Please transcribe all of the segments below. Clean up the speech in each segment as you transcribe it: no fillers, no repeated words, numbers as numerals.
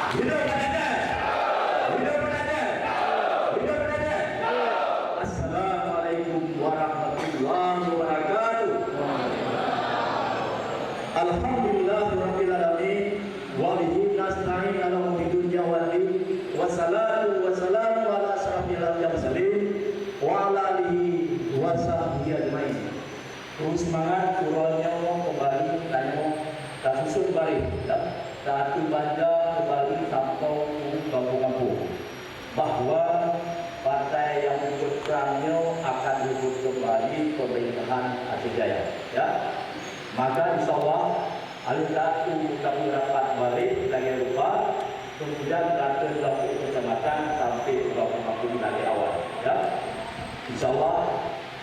Hidup Aceh. Hidup Aceh. Hidup Aceh. Assalamualaikum warahmatullahi wabarakatuh. Alhamdulillahirabbil alamin wa bihi nasta'in ala umuri dunya wad din. Wassalatu wassalamu ala asyrafil mursalin wa ala alihi wa sahbihi ajmain. Terus semangat urangnya kembali tanya tak susun balik satu baca kembali kampung kampung bahwa partai yang ikut perangnya akan duduk kembali pemerintahan Aceh Jaya, ya. Maka insyaallah alih-alih kami rapat balik lagi lupa, kemudian kantor kami kecamatan sampai kampung dari awal, ya. Insyaallah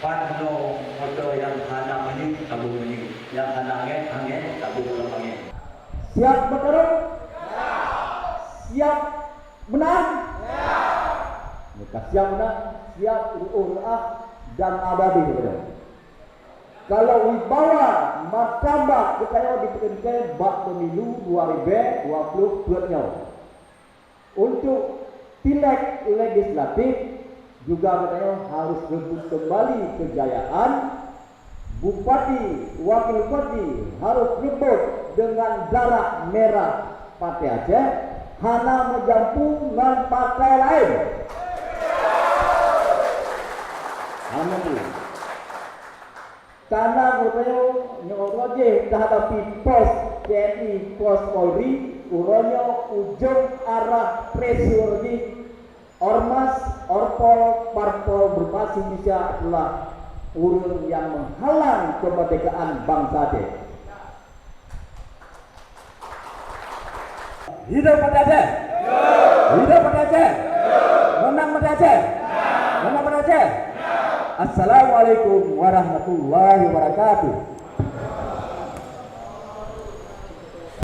pano motor yang hana ini tabung ini, yang hana angin tabung dalam angin. Siap bertarung? Siap menang? Mereka siap menang, siap urah dan abadi kepada. Kalau wibawa martabat kita diperkenalkan bak pemilu 2020 nyawa. Untuk pileg legislatif juga katanya harus rebut kembali kejayaan. Bupati, wakil bupati harus rebut dengan darah merah Partai Aceh, hana menjampu dengan partai lain. Alhamdulillah. Karena katanya nyoroje terhadapi pos TNI, pos Polri, uranya ujung arah pressure di ormas, orpol, parpol berbasis Indonesia adalah urun yang menghalang kemerdekaan bangsa Aceh. Hidup Partai Aceh. Hidup Partai Aceh. Menang Partai Aceh. Menang Partai Aceh. Assalamualaikum warahmatullahi wabarakatuh.